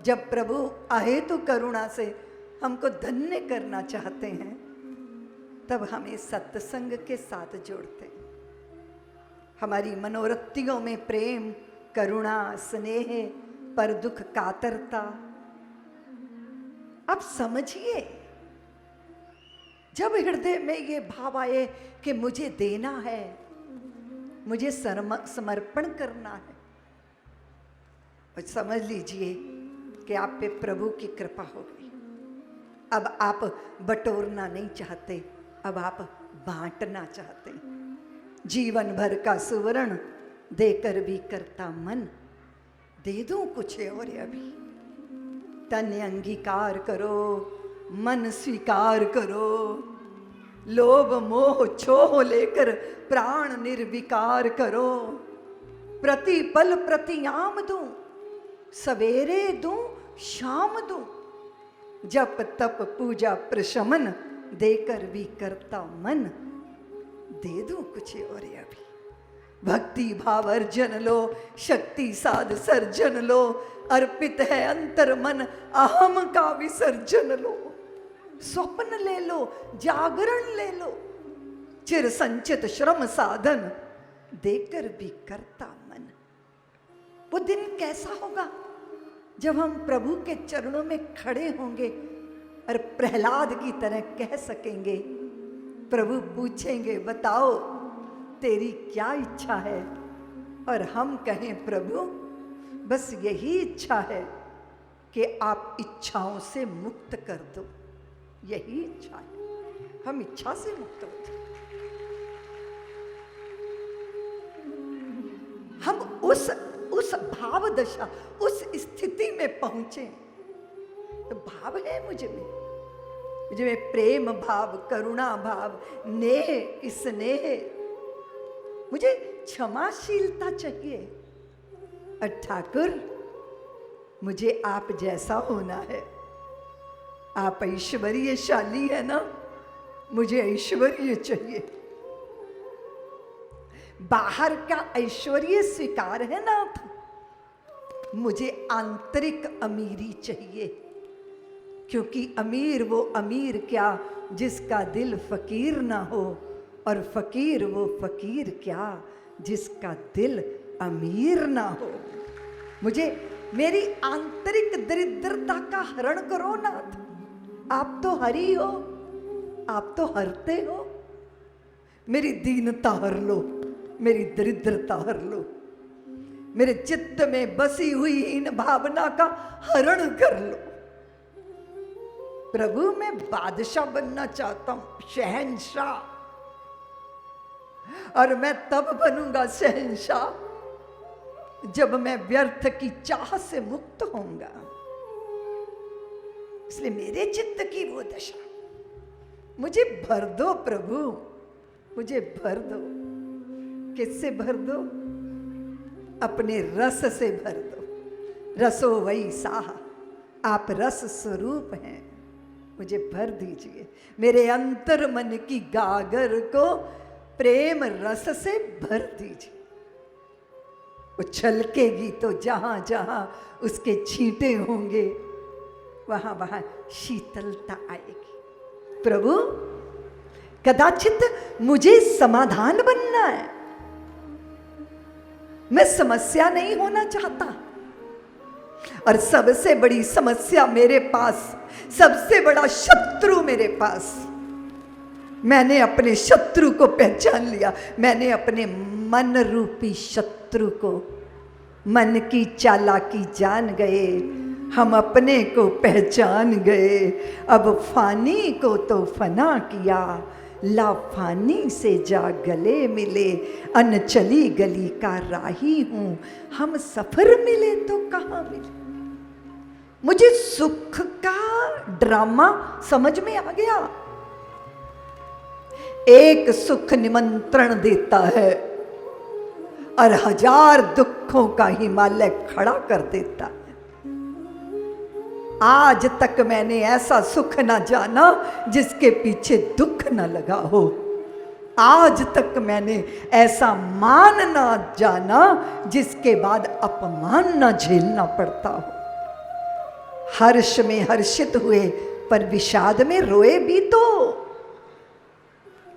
जब प्रभु अहेतु करुणा से हमको धन्य करना चाहते हैं, तब हमें सत्संग के साथ जोड़ते हैं। हमारी मनोवृत्तियों में प्रेम, करुणा, स्नेह, पर दुख कातरता, आप समझिए, जब हृदय में ये भाव आए कि मुझे देना है, मुझे समर्पण करना है, और समझ लीजिए कि आप पे प्रभु की कृपा हो गई। अब आप बटोरना नहीं चाहते, अब आप बांटना चाहते हैं। जीवन भर का सुवर्ण देकर भी करता मन, दे दूं कुछ और अभी। तन अंगीकार करो, मन स्वीकार करो, लोभ मोह छोह लेकर प्राण निर्विकार करो। प्रतिपल प्रतियाम दूं, सवेरे दूं, शाम दूं, जप तप पूजा प्रशमन देकर भी करता मन, दे दूं कुछ और अभी। भक्ति भाव अर्जन लो, शक्ति साध सर्जन लो, अर्पित है अंतर मन, अहम का विसर्जन लो। स्वप्न ले लो, जागरण ले लो, चिर संचित श्रम साधन देकर भी करता मन। वो दिन कैसा होगा जब हम प्रभु के चरणों में खड़े होंगे और प्रहलाद की तरह कह सकेंगे, प्रभु पूछेंगे बताओ तेरी क्या इच्छा है, और हम कहें प्रभु बस यही इच्छा है कि आप इच्छाओं से मुक्त कर दो। यही इच्छा है, हम इच्छा से मुक्त होते। हम उस भाव दशा, उस स्थिति में पहुंचे। तो भाव है मुझ में प्रेम भाव, करुणा भाव, नेह, स्नेह, मुझे क्षमाशीलता चाहिए। और ठाकुर मुझे आप जैसा होना है। आप ऐश्वर्यशाली है ना, मुझे ऐश्वर्य चाहिए। बाहर का ऐश्वर्य स्वीकार है ना, मुझे आंतरिक अमीरी चाहिए। क्योंकि अमीर वो अमीर क्या जिसका दिल फकीर ना हो, और फकीर वो फकीर क्या जिसका दिल अमीर ना हो। मुझे मेरी आंतरिक दरिद्रता का हरण करो नाथ। आप तो हरि हो, आप तो हरते हो। मेरी दीनता हर लो, मेरी दरिद्रता हर लो, मेरे चित्त में बसी हुई इन भावना का हरण कर लो। प्रभु मैं बादशाह बनना चाहता हूं, शहंशाह, और मैं तब बनूंगा शहंशाह जब मैं व्यर्थ की चाह से मुक्त होऊंगा। इसलिए मेरे चित्त की वो दशा, मुझे भर दो प्रभु, मुझे भर दो। किससे भर दो? अपने रस से भर दो। रसो वही साह, आप रस स्वरूप हैं, मुझे भर दीजिए। मेरे अंतर मन की गागर को प्रेम रस से भर दीजिए। वो छलकेगी तो जहां जहां उसके छींटे होंगे, वहां वहां शीतलता आएगी। प्रभु कदाचित मुझे समाधान बनना है, मैं समस्या नहीं होना चाहता। और सबसे बड़ी समस्या मेरे पास, सबसे बड़ा शत्रु मेरे पास, मैंने अपने शत्रु को पहचान लिया। मैंने अपने मन रूपी शत्रु को, मन की चालाकी जान गए, हम अपने को पहचान गए। अब फानी को तो फना किया, लाफानी से जा गले मिले। अनचली गली का राही हूं, हम सफर मिले तो कहाँ मिले। मुझे सुख का ड्रामा समझ में आ गया। एक सुख निमंत्रण देता है और 1000 दुखों का हिमालय खड़ा कर देता है। आज तक मैंने ऐसा सुख ना जाना जिसके पीछे दुख ना लगा हो। आज तक मैंने ऐसा मान ना जाना जिसके बाद अपमान ना झेलना पड़ता हो। हर्ष में हर्षित हुए पर विषाद में रोए भी तो।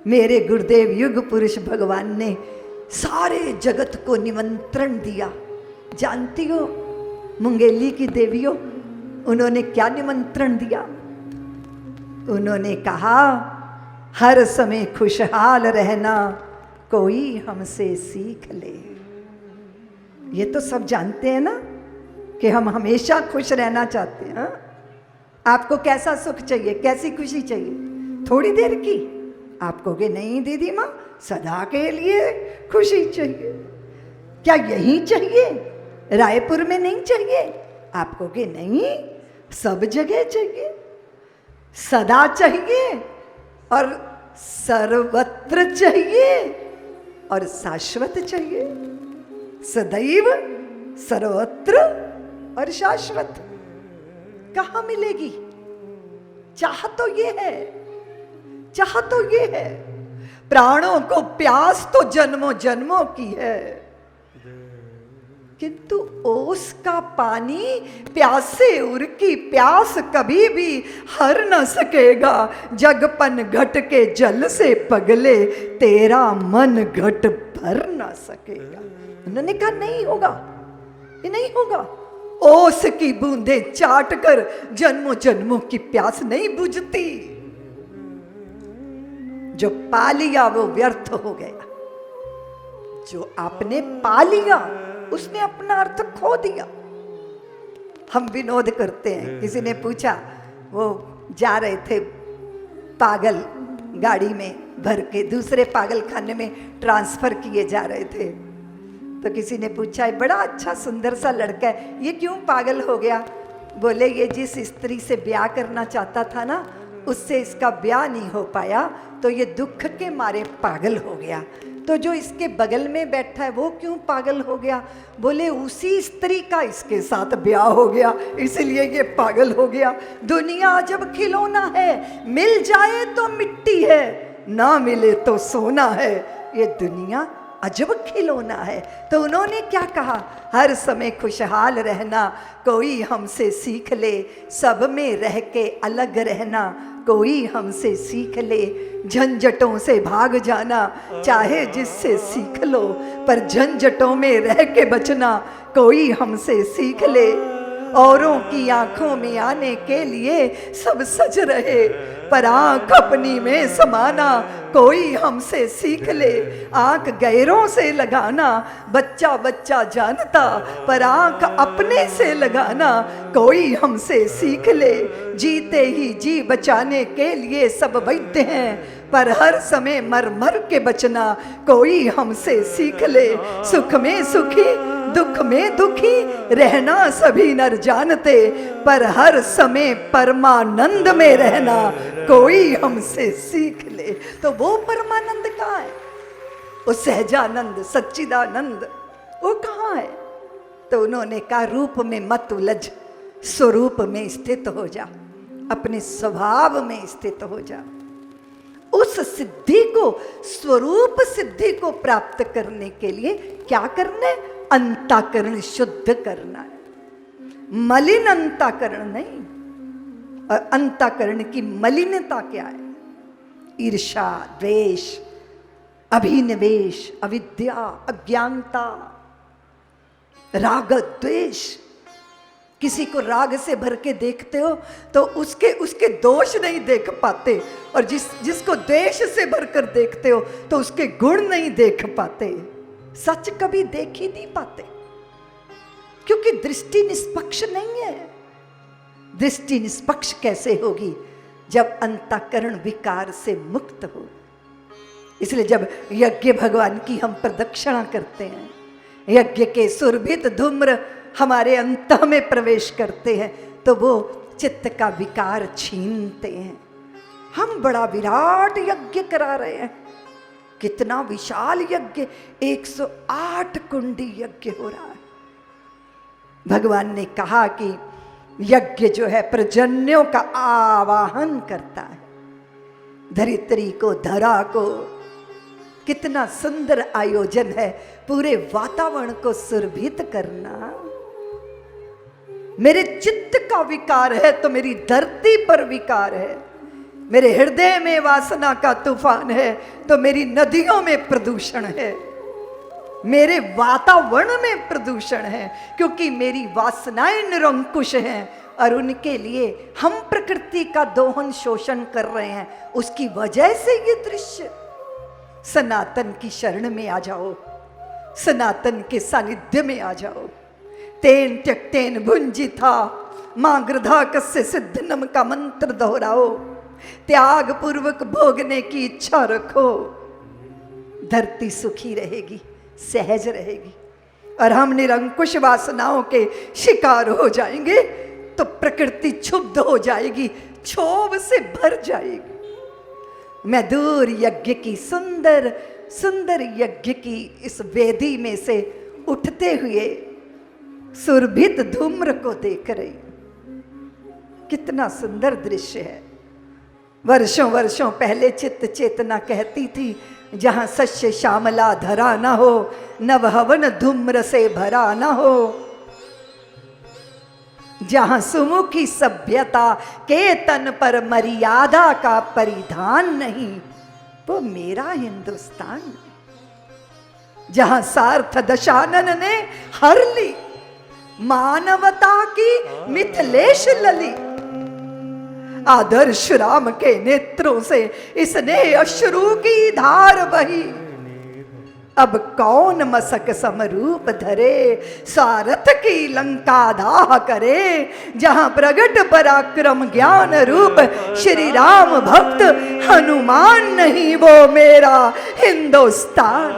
मेरे गुरुदेव युग पुरुष भगवान ने सारे जगत को निमंत्रण दिया। जानती हो मुंगेली की देवियों, उन्होंने क्या निमंत्रण दिया? उन्होंने कहा हर समय खुशहाल रहना कोई हमसे सीख ले। ये तो सब जानते हैं ना कि हम हमेशा खुश रहना चाहते हैं। आपको कैसा सुख चाहिए, कैसी खुशी चाहिए? थोड़ी देर की? आप कहोगे नहीं दीदी माँ, सदा के लिए खुशी चाहिए। क्या यही चाहिए, रायपुर में नहीं चाहिए? आप कहोगे नहीं, सब जगह चाहिए, सदा चाहिए और सर्वत्र चाहिए और शाश्वत चाहिए। सदैव, सर्वत्र और शाश्वत कहाँ मिलेगी? चाह तो ये है, चाह तो ये है। प्राणों को प्यास तो जन्मों जन्मों की है, किंतु ओस का पानी प्यासे उर की प्यास कभी भी हर न सकेगा। जगपन घट के जल से पगले तेरा मन घट भर न सकेगा। उन्होंने कहा नहीं होगा, ये नहीं होगा। ओस की बूंदे चाट कर जन्मों जन्मों की प्यास नहीं बुझती। जो पा लिया वो व्यर्थ हो गया। जो आपने पा लिया उसने अपना अर्थ खो दिया। हम विनोद करते हैं, किसी ने पूछा, वो जा रहे थे पागल गाड़ी में भर के दूसरे पागल खाने में ट्रांसफर किए जा रहे थे, तो किसी ने पूछा बड़ा अच्छा सुंदर सा लड़का है, ये क्यों पागल हो गया? बोले ये जिस स्त्री से ब्याह करना चाहता था ना, उससे इसका ब्याह नहीं हो पाया तो ये दुख के मारे पागल हो गया। तो जो इसके बगल में बैठा है वो क्यों पागल हो गया? बोले उसी स्त्री का इसके साथ ब्याह हो गया, इसलिए ये पागल हो गया। दुनिया अजब खिलौना है, मिल जाए तो मिट्टी है, ना मिले तो सोना है। ये दुनिया अजब खिलौना है। तो उन्होंने क्या कहा? हर समय खुशहाल रहना कोई हमसे सीख ले, सब में रह के अलग रहना कोई हमसे सीख ले। झंझटों से भाग जाना चाहे जिससे सीख लो, पर झंझटों में रह के बचना कोई हमसे सीख ले। औरों की आंखों में आने के लिए सब सज रहे, पर आंख अपनी में समाना कोई हमसे सीख ले। आंख गैरों से लगाना बच्चा बच्चा जानता, पर आंख अपने से लगाना कोई हमसे सीख ले। जीते ही जी बचाने के लिए सब वैद्य हैं, पर हर समय मर मर के बचना कोई हमसे सीख ले। सुख में सुखी दुख में दुखी रहना सभी नर जानते, पर हर समय परमानंद में रहना कोई हमसे सीख ले। तो वो परमानंद कहाँ है? वो सहजानंद सच्चिदानंद वो कहाँ है? तो उन्होंने कहा रूप में मत उलझ, स्वरूप में स्थित हो जा, अपने स्वभाव में स्थित हो जा। उस सिद्धि को, स्वरूप सिद्धि को प्राप्त करने के लिए क्या करना है? अंतःकरण शुद्ध करना है, मलिन अंतःकरण नहीं। और अंतःकरण की मलिनता क्या है? ईर्ष्या, द्वेष, अभिनिवेश, अविद्या, अज्ञानता, राग, द्वेष। किसी को राग से भर के देखते हो तो उसके दोष नहीं देख पाते, और जिसको द्वेष से भरकर देखते हो तो उसके गुण नहीं देख पाते। सच कभी देख ही नहीं पाते, क्योंकि दृष्टि निष्पक्ष नहीं है। दृष्टि निष्पक्ष कैसे होगी? जब अंतःकरण विकार से मुक्त हो। इसलिए जब यज्ञ भगवान की हम प्रदक्षिणा करते हैं, यज्ञ के सुरभित धूम्र हमारे अंतः में प्रवेश करते हैं, तो वो चित्त का विकार छीनते हैं। हम बड़ा विराट यज्ञ करा रहे हैं, कितना विशाल यज्ञ, 108 कुंडी यज्ञ हो रहा है। भगवान ने कहा कि यज्ञ जो है प्रजन्यों का आवाहन करता है, धरित्री को, धरा को। कितना सुंदर आयोजन है, पूरे वातावरण को सुरभित करना। मेरे चित्त का विकार है तो मेरी धरती पर विकार है, मेरे हृदय में वासना का तूफान है तो मेरी नदियों में प्रदूषण है, मेरे वातावरण में प्रदूषण है, क्योंकि मेरी वासनाएं निरंकुश हैं और उनके लिए हम प्रकृति का दोहन शोषण कर रहे हैं। उसकी वजह से ये दृश्य। सनातन की शरण में आ जाओ, सनातन के सानिध्य में आ जाओ। तेन त्यक्तेन भुंजिथा मां गृधा कस्य सिद्धनम का मंत्र दोहराओ। त्याग पूर्वक भोगने की इच्छा रखो, धरती सुखी रहेगी, सहज रहेगी। और हम निरंकुश वासनाओं के शिकार हो जाएंगे तो प्रकृति क्षुब्ध हो जाएगी, क्षोभ से भर जाएगी। मधुर यज्ञ की सुंदर सुंदर यज्ञ की इस वेदी में से उठते हुए सुरभित धूम्र को देख रही। कितना सुंदर दृश्य है। वर्षों वर्षों पहले चित्त चेतना कहती थी, जहां सस्य श्यामला धरा न हो, नव हवन धूम्र से भरा न हो, जहां सुमुखी सभ्यता के तन पर मर्यादा का परिधान नहीं, वो मेरा हिंदुस्तान। जहां सार्थ दशानन ने हर ली मानवता की मिथिलेश लली, आदर्श राम के नेत्रों से इसने अश्रु की धार बही। अब कौन मसक समरूप धरे, सारथ की लंका दाह करे, जहां प्रगट पराक्रम ज्ञान रूप श्री राम भक्त हनुमान नहीं, वो मेरा हिंदुस्तान।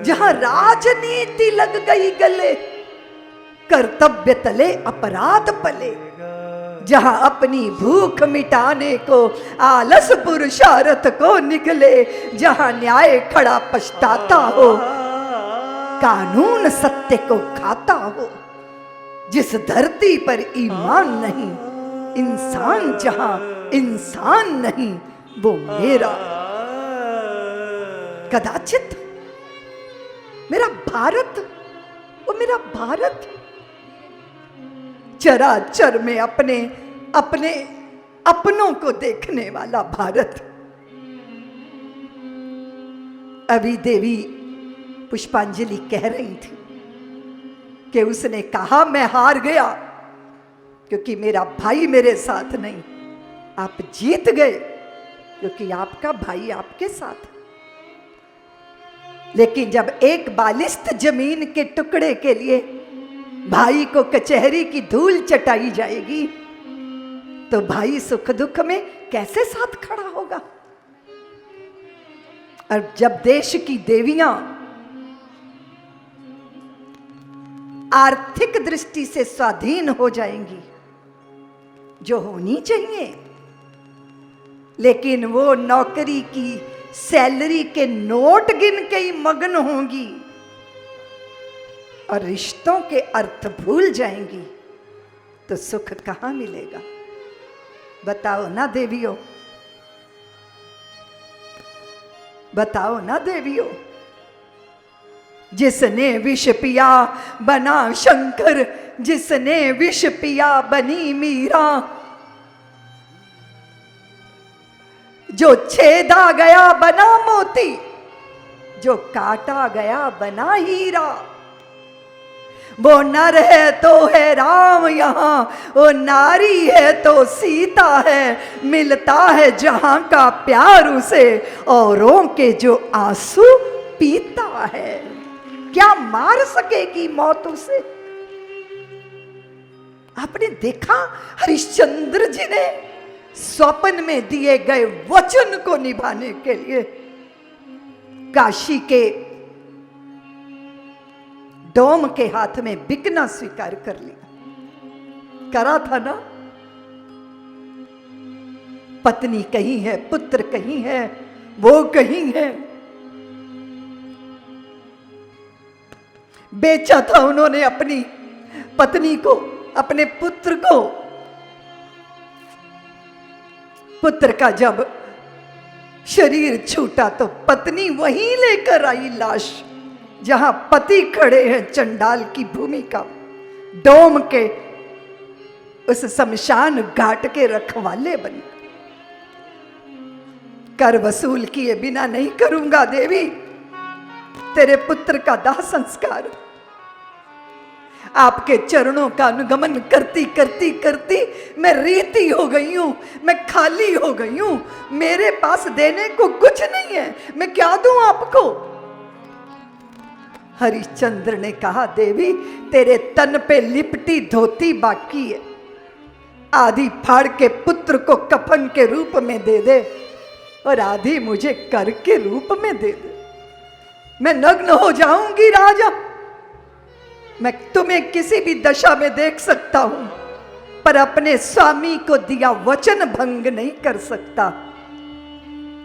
जहां राजनीति लग गई गले, कर्तव्य तले अपराध पले, जहां अपनी भूख मिटाने को आलस पुरुषार्थ को निकले, जहां न्याय खड़ा पछताता हो, कानून सत्य को खाता हो, जिस धरती पर ईमान नहीं, इंसान जहां इंसान नहीं, वो मेरा कदाचित मेरा भारत, वो मेरा भारत चराचर में अपने अपने अपनों को देखने वाला भारत। अभी देवी पुष्पांजलि कह रही थी कि उसने कहा मैं हार गया क्योंकि मेरा भाई मेरे साथ नहीं, आप जीत गए क्योंकि आपका भाई आपके साथ। लेकिन जब एक बालिस्त जमीन के टुकड़े के लिए भाई को कचहरी की धूल चटाई जाएगी तो भाई सुख दुख में कैसे साथ खड़ा होगा। और जब देश की देवियां आर्थिक दृष्टि से स्वाधीन हो जाएंगी, जो होनी चाहिए, लेकिन वो नौकरी की सैलरी के नोट गिन के ही मग्न होंगी और रिश्तों के अर्थ भूल जाएंगी, तो सुख कहां मिलेगा। बताओ ना देवियों, बताओ ना देवियों। जिसने विष पिया बना शंकर, जिसने विष पिया बनी मीरा, जो छेदा गया बना मोती, जो काटा गया बना हीरा। वो नर है तो है राम यहाँ, वो नारी है तो सीता है, मिलता है जहां का प्यार उसे, औरों के जो आंसू पीता है। क्या मार सकेगी मौत उसे। आपने देखा हरिश्चंद्र जी ने स्वप्न में दिए गए वचन को निभाने के लिए काशी के डोम के हाथ में बिकना स्वीकार कर लिया। करा था ना। पत्नी कहीं है, पुत्र कहीं है, वो कहीं है। बेचा था उन्होंने अपनी पत्नी को, अपने पुत्र को। पुत्र का जब शरीर छूटा तो पत्नी वहीं लेकर आई लाश जहां पति खड़े हैं चंडाल की भूमिका। डोम के उस शमशान घाट के रखवाले बन। कर वसूल किए बिना नहीं करूंगा देवी तेरे पुत्र का दाह संस्कार। आपके चरणों का अनुगमन करती करती करती मैं रीति हो गई हूं, मैं खाली हो गई हूं। मेरे पास देने को कुछ नहीं है, मैं क्या दूं आपको। हरिश्चंद्र ने कहा, देवी तेरे तन पे लिपटी धोती बाकी है, आधी फाड़ के पुत्र को कफन के रूप में दे दे और आधी मुझे कर के रूप में दे दे। मैं नग्न हो जाऊंगी राजा। मैं तुम्हें किसी भी दशा में देख सकता हूं, पर अपने स्वामी को दिया वचन भंग नहीं कर सकता।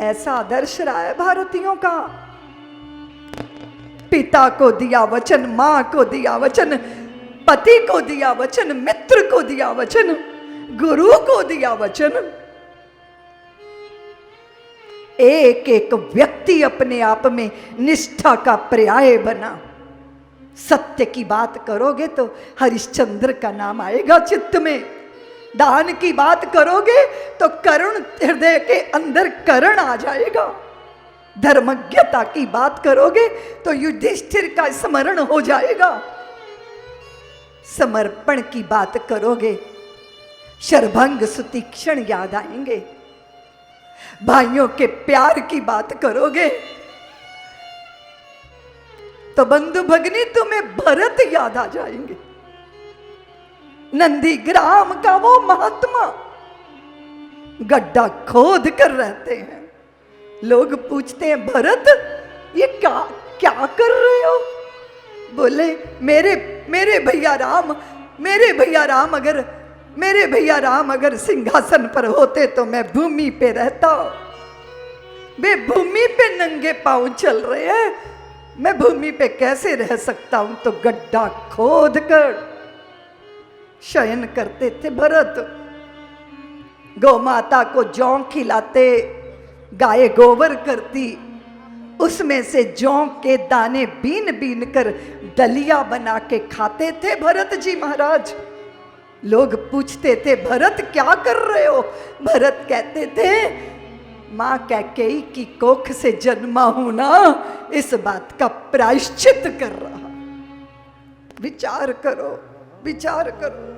ऐसा आदर्श रहा है भारतीयों का। पिता को दिया वचन, मां को दिया वचन, पति को दिया वचन, मित्र को दिया वचन, गुरु को दिया वचन। एक एक व्यक्ति अपने आप में निष्ठा का पर्याय बना। सत्य की बात करोगे तो हरिश्चंद्र का नाम आएगा चित्त में। दान की बात करोगे तो करुण हृदय के अंदर करुण आ जाएगा। धर्मज्ञता की बात करोगे तो युधिष्ठिर का स्मरण हो जाएगा। समर्पण की बात करोगे शरभंग सुतीक्षण याद आएंगे। भाइयों के प्यार की बात करोगे तो बंधु भगनी तुम्हें भरत याद आ जाएंगे। नंदीग्राम का वो महात्मा गड्ढा खोद कर रहते हैं। लोग पूछते हैं, भरत ये क्या क्या कर रहे हो? बोले, मेरे भैया राम अगर सिंहासन पर होते तो मैं भूमि पे रहता। वे भूमि पे नंगे पांव चल रहे हैं, मैं भूमि पे कैसे रह सकता हूं? तो गड्ढा खोद कर शयन करते थे भरत। गौ माता को जौ खिलाते, गाय गोबर करती, उसमें से जौ के दाने बीन बीन कर दलिया बना के खाते थे भरत जी महाराज। लोग पूछते थे, भरत क्या कर रहे हो? भरत कहते थे, मां कैकेयी की कोख से जन्मा हूं ना, इस बात का प्रायश्चित कर रहा। विचार करो, विचार करो,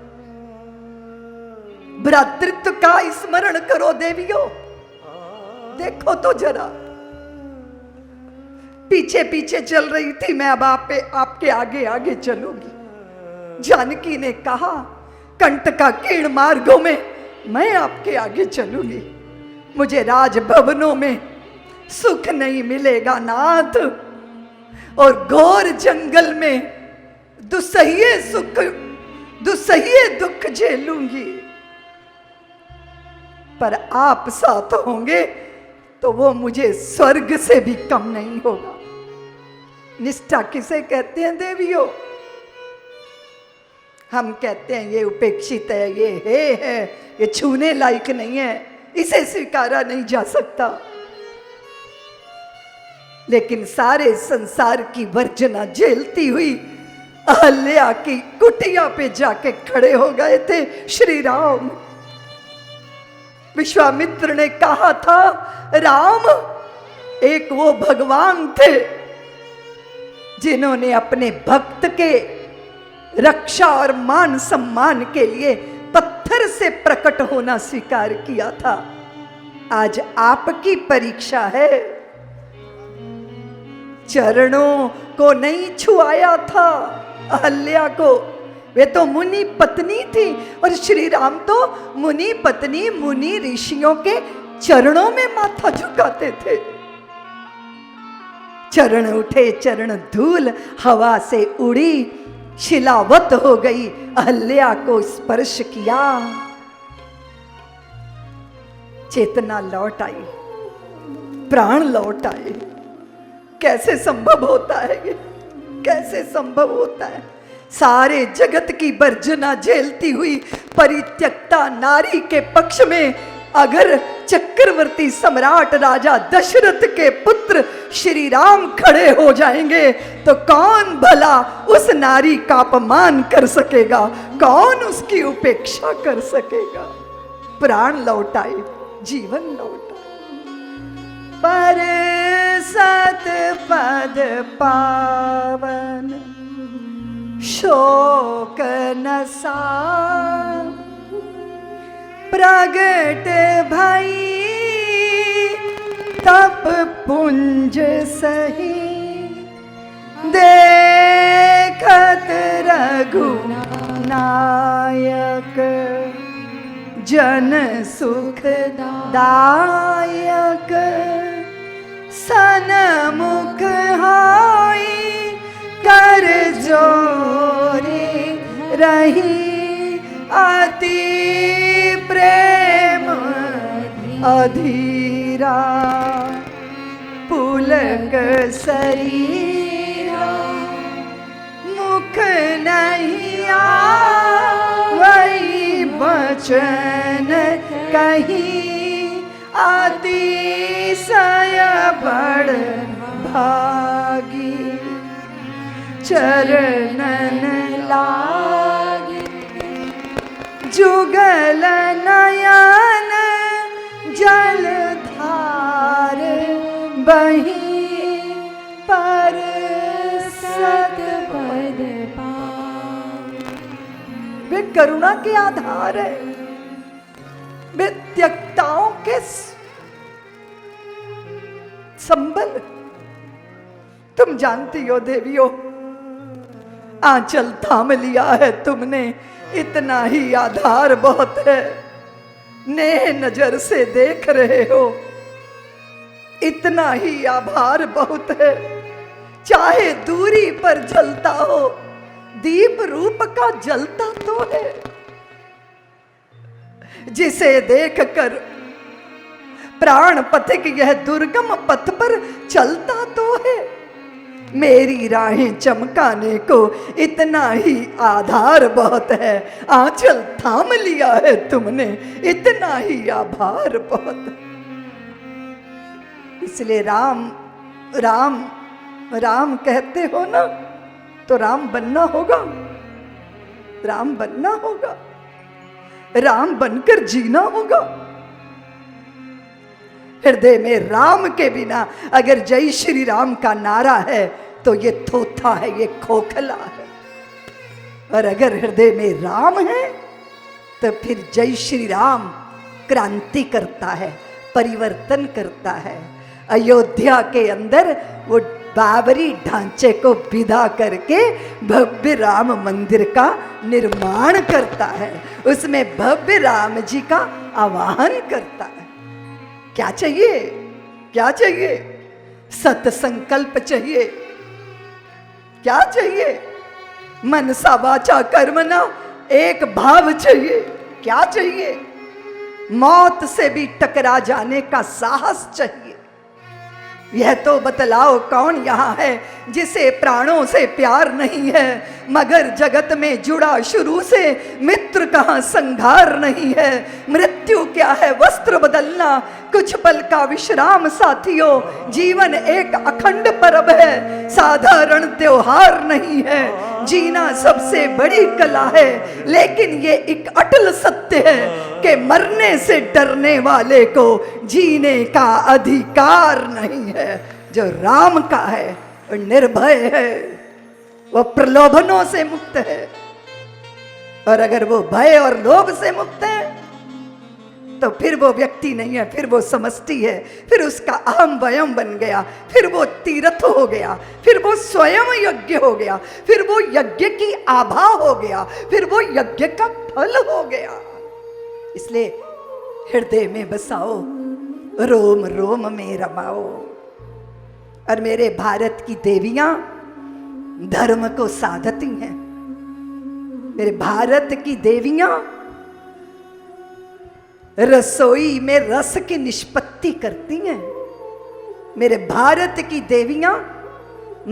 भ्रातृत्व का स्मरण करो देवियों। देखो तो जरा, पीछे पीछे चल रही थी मैं, अब आपके आगे आगे चलूंगी। जानकी ने कहा, कंटका कीर्ण मार्गों में मैं आपके आगे चलूंगी। मुझे राजभवनों में सुख नहीं मिलेगा नाथ, और घोर जंगल में दुसहिए दुख झेलूंगी। पर आप साथ होंगे तो वो मुझे स्वर्ग से भी कम नहीं होगा। निष्ठा किसे कहते हैं देवियों? हम कहते हैं ये उपेक्षित है, ये है, ये छूने लायक नहीं है, इसे स्वीकारा नहीं जा सकता। लेकिन सारे संसार की वर्जना झेलती हुई अहल्या की कुटिया पे जाके खड़े हो गए थे श्री राम। विश्वामित्र ने कहा था, राम एक वो भगवान थे जिन्होंने अपने भक्त के रक्षा और मान सम्मान के लिए पत्थर से प्रकट होना स्वीकार किया था। आज आपकी परीक्षा है। चरणों को नहीं छुआया था अहल्या को, वे तो मुनि पत्नी थी, और श्री राम तो मुनि पत्नी मुनि ऋषियों के चरणों में माथा झुकाते थे। चरण उठे, चरण धूल हवा से उड़ी, शिलावत हो गई, अहल्या को स्पर्श किया, चेतना लौट आई, प्राण लौट आए। कैसे संभव होता है ये? कैसे संभव होता है? सारे जगत की वर्जना झेलती हुई परित्यक्ता नारी के पक्ष में अगर चक्रवर्ती सम्राट राजा दशरथ के पुत्र श्री राम खड़े हो जाएंगे तो कौन भला उस नारी का अपमान कर सकेगा, कौन उसकी उपेक्षा कर सकेगा। प्राण लौटाए, जीवन लौटाए। पर सत पद पावन शोक नसा प्रगट भई तप पुंज सही देखत रघु नायक जन सुख दायक सनमुख हाय कर जोरे रही अति प्रेम अधीरा पुलक शरीरा मुख नहीं वही बचन कहीं अतिशय बड़ भागी चरणन लागे जुगल नयन जलधार बही पर सत पद वे करुणा के आधार है, वे त्यक्ताओं के संबल। तुम जानती हो देवियों, आंचल थाम लिया है तुमने, इतना ही आधार बहुत है। नेह नजर से देख रहे हो, इतना ही आभार बहुत है। चाहे दूरी पर जलता हो, दीप रूप का जलता तो है। जिसे देखकर प्राण पथिक यह दुर्गम पथ पर चलता तो है। मेरी राहें चमकाने को इतना ही आधार बहुत है। आंचल थाम लिया है तुमने, इतना ही आभार बहुत है। इसलिए राम राम राम कहते हो ना, तो राम बनना होगा, राम बनना होगा, राम बनकर जीना होगा। हृदय में राम के बिना अगर जय श्री राम का नारा है तो ये थोथा है, ये खोखला है। और अगर हृदय में राम है तो फिर जय श्री राम क्रांति करता है, परिवर्तन करता है। अयोध्या के अंदर वो बाबरी ढांचे को विदा करके भव्य राम मंदिर का निर्माण करता है, उसमें भव्य राम जी का आवाहन करता है। क्या चाहिए, क्या चाहिए? सत संकल्प चाहिए। क्या चाहिए? मनसा वाचा कर्मणा एक भाव चाहिए। क्या चाहिए? मौत से भी टकरा जाने का साहस चाहिए। यह तो बतलाओ कौन यहाँ है जिसे प्राणों से प्यार नहीं है, मगर जगत में जुड़ा शुरू से मित्र कहाँ संघार नहीं है। मृत्यु क्या है? वस्त्र बदलना, कुछ पल का विश्राम साथियों। जीवन एक अखंड पर्व है, साधारण त्योहार नहीं है। जीना सबसे बड़ी कला है, लेकिन ये एक अटल सत्य है कि मरने से डरने वाले को जीने का अधिकार नहीं है। जो राम का है वो निर्भय है, वो प्रलोभनों से मुक्त है। और अगर वो भय और लोभ से मुक्त है तो फिर वो व्यक्ति नहीं है, फिर वो समष्टि है, फिर उसका अहम वयम बन गया, फिर वो तीर्थ हो गया, फिर वो स्वयं यज्ञ हो गया, फिर वो यज्ञ की आभा हो गया, फिर वो यज्ञ का फल हो गया। इसलिए हृदय में बसाओ, रोम रोम में रमाओ। और मेरे भारत की देवियां धर्म को साधती हैं। मेरे भारत की देवियां रसोई में रस की निष्पत्ति करती हैं। मेरे भारत की देवियां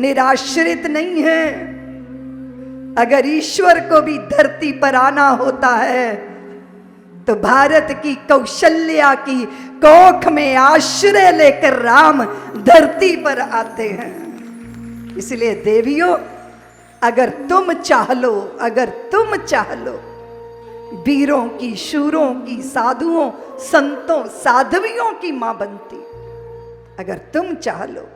निराश्रित नहीं हैं। अगर ईश्वर को भी धरती पर आना होता है तो भारत की कौशल्या की कोख में आश्रय लेकर राम धरती पर आते हैं। इसलिए देवियों, अगर तुम चाह लो, अगर तुम चाह लो, वीरों की, शूरों की, साधुओं, संतों, साध्वियों की मां बनती, अगर तुम चाह लो।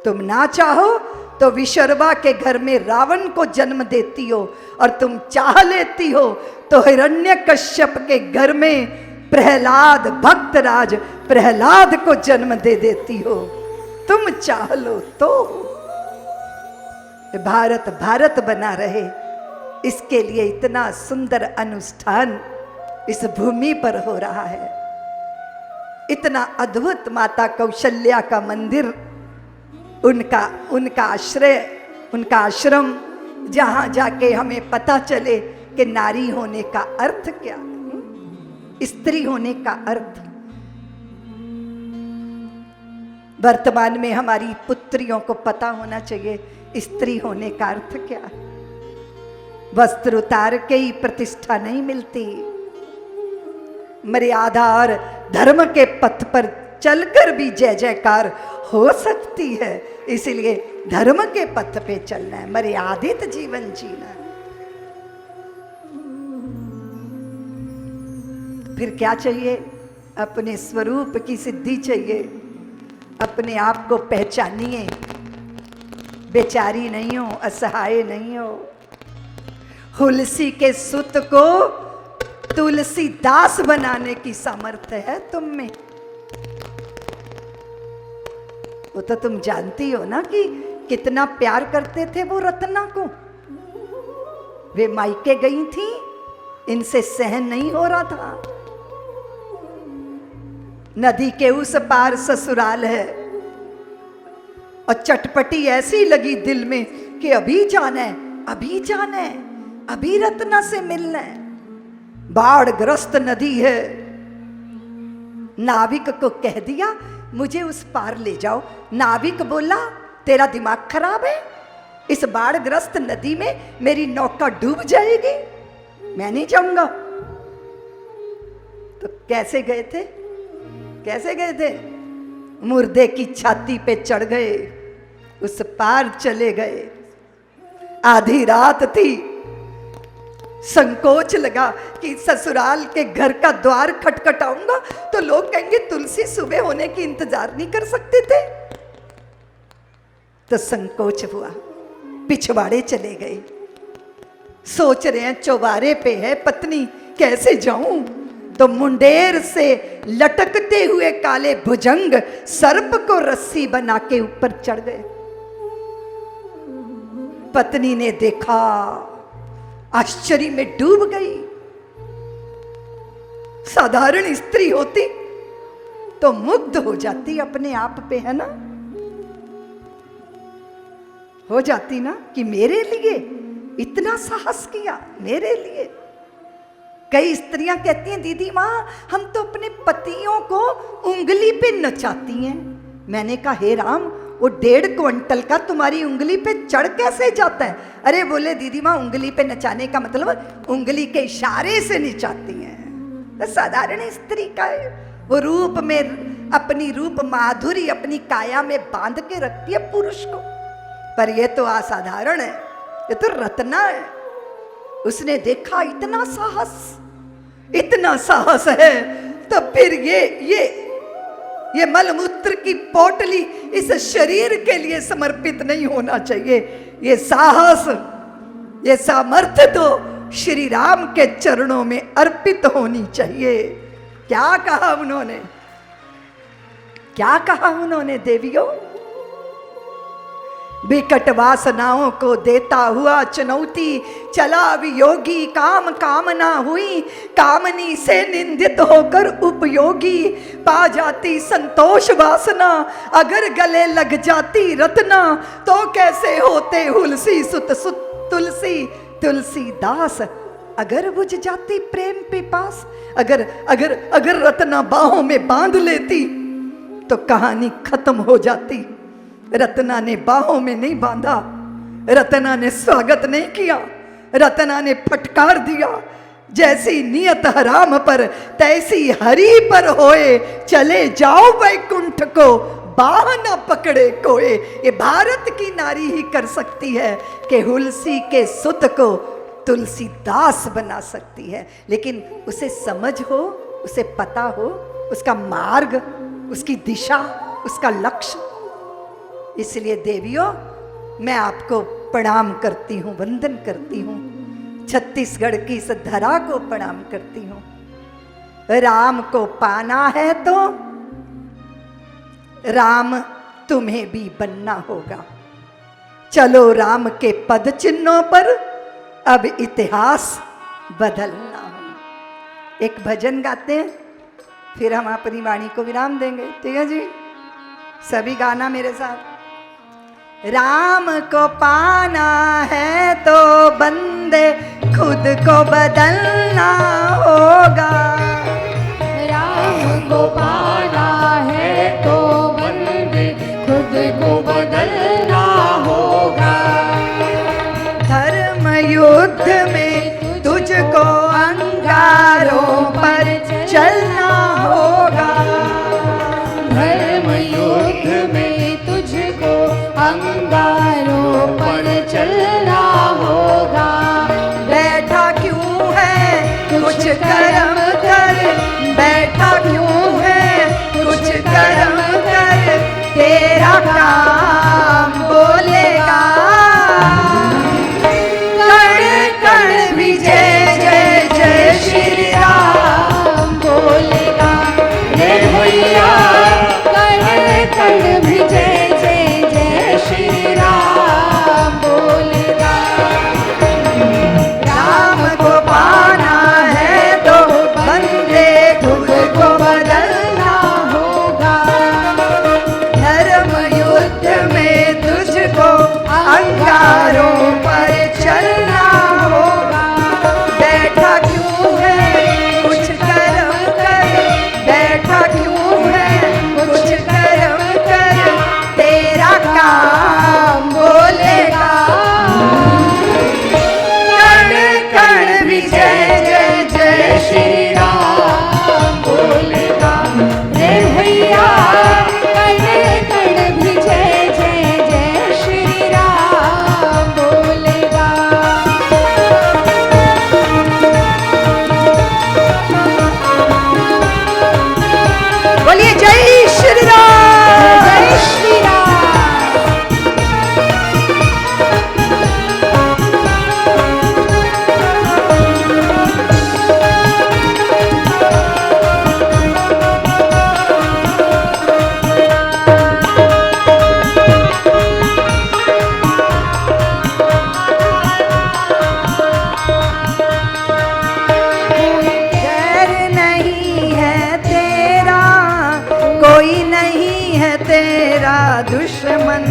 तुम ना चाहो तो विशर्वा के घर में रावण को जन्म देती हो, और तुम चाह लेती हो तो हिरण्यकश्यप के घर में प्रहलाद, भक्तराज प्रहलाद को जन्म दे देती हो। तुम चाह लो तो भारत भारत बना रहे, इसके लिए इतना सुंदर अनुष्ठान इस भूमि पर हो रहा है। इतना अद्भुत माता कौशल्या का मंदिर, उनका आश्रय, उनका आश्रम, जहां जाके हमें पता चले कि नारी होने का अर्थ क्या, स्त्री होने का अर्थ। वर्तमान में हमारी पुत्रियों को पता होना चाहिए स्त्री होने का अर्थ क्या। वस्त्र उतार के ही प्रतिष्ठा नहीं मिलती, मर्यादा और धर्म के पथ पर चलकर भी जय जयकार हो सकती है। इसलिए धर्म के पथ पे चलना है, मर्यादित जीवन जीना है। फिर क्या चाहिए? अपने स्वरूप की सिद्धि चाहिए। अपने आप को पहचानिए, बेचारी नहीं हो, असहाय नहीं हो। तुलसी के सुत को तुलसीदास बनाने की सामर्थ्य है तुम में। वो तो तुम जानती हो ना कि कितना प्यार करते थे वो रत्ना को। वे मायके गई थी, इनसे सहन नहीं हो रहा था। नदी के उस पार ससुराल है, और चटपटी ऐसी लगी दिल में कि अभी जाना है, अभी जाना है, अभी रत्ना से मिलना है। बाढ़ ग्रस्त नदी है। नाविक को कह दिया मुझे उस पार ले जाओ। नाविक बोला तेरा दिमाग खराब है, इस बाढ़ ग्रस्त नदी में मेरी नौका डूब जाएगी, मैं नहीं जाऊंगा। तो कैसे गए थे? कैसे गए थे? मुर्दे की छाती पे चढ़ गए, उस पार चले गए। आधी रात थी, संकोच लगा कि ससुराल के घर का द्वार खटखटाऊंगा तो लोग कहेंगे तुलसी सुबह होने की इंतजार नहीं कर सकते थे। तो संकोच हुआ, पिछवाड़े चले गए। सोच रहे हैं चौबारे पे है पत्नी, कैसे जाऊं? तो मुंडेर से लटकते हुए काले भुजंग सर्प को रस्सी बना के ऊपर चढ़ गए। पत्नी ने देखा, आश्चर्य में डूब गई। साधारण स्त्री होती तो मुग्ध हो जाती अपने आप पे, है ना? हो जाती ना कि मेरे लिए इतना साहस किया, मेरे लिए। कई स्त्रियां कहती हैं दीदी माँ हम तो अपने पतियों को उंगली पे नचाती हैं। मैंने कहा हे राम, वो 1.5 क्विंटल का तुम्हारी उंगली पे चढ़ कैसे जाता है? अरे बोले दीदी माँ उंगली पे नचाने का मतलब उंगली के इशारे से नचाती हैं। तो साधारण स्त्री का है, वो रूप में अपनी रूप माधुरी अपनी काया में बांध के रखती है पुरुष को। पर ये तो असाधारण है, ये तो रत्ना है। उसने देखा इतना साहस है, तो फिर ये मलमूत्र की पोटली इस शरीर के लिए समर्पित नहीं होना चाहिए। ये साहस, ये सामर्थ्य तो श्री राम के चरणों में अर्पित होनी चाहिए। क्या कहा उन्होंने? क्या कहा उन्होंने देवियों? विकट वासनाओं को देता हुआ चुनौती चला वियोगी, काम कामना हुई, कामनी से निंदित होकर उपयोगी। पा जाती संतोष वासना, अगर गले लग जाती रत्ना, तो कैसे होते हुलसी सुत तुलसी तुलसीदास। अगर बुझ जाती प्रेम पिपास, अगर रत्ना बाहों में बांध लेती तो कहानी खत्म हो जाती। रत्ना ने बाहों में नहीं बांधा, रत्ना ने स्वागत नहीं किया, रत्ना ने फटकार दिया, जैसी नियत हराम पर तैसी हरि पर होए, चले जाओ वैकुंठ को बाह न पकड़े कोए। ये भारत की नारी ही कर सकती है कि हुलसी के सुत को तुलसीदास बना सकती है, लेकिन उसे समझ हो, उसे पता हो, उसका मार्ग, उसकी दिशा, उसका लक्ष्य। इसलिए देवियों, मैं आपको प्रणाम करती हूँ, वंदन करती हूँ, छत्तीसगढ़ की इस धरा को प्रणाम करती हूँ। राम को पाना है तो राम तुम्हें भी बनना होगा। चलो राम के पद चिन्हों पर अब इतिहास बदलना हो। एक भजन गाते हैं, फिर हम अपनी वाणी को विराम देंगे। ठीक है जी, सभी गाना मेरे साथ। राम को पाना है तो बंदे खुद को बदलना होगा। राम को पाना है तो बंदे खुद को बदलना होगा। धर्म युद्ध में तुझको अंगारों पर चलना होगा। धर्म युद्ध में तुझको अंगारों पर चलना होगा। बैठा क्यों है कुछ कर्म कर, बैठा क्यों है कुछ कर्म कर, तेरा काम बोलेगा। कण कण भी जय जय जय श्री राम बोलेगा। रे भैया कण कण भी जय जय जय श्री राम बोलेगा। राम को पाना है तो बंदे खुद को बदलना होगा। धर्म युद्ध में तुझको अंगारों पर चलना होगा। बैठा क्यों है कुछ कर्म कर, बैठा क्यों है कुछ कर्म कर, तेरा काम बोलेगा। कण कण भी जय जय जय श्री राम बोलेगा। रे भैया कण कण भी जय जय जय श्री राम बोलेगा। बोलिए जय श्री राम। जय श्री राम। गैर नहीं है तेरा, कोई नहीं है तेरा दुश्मन।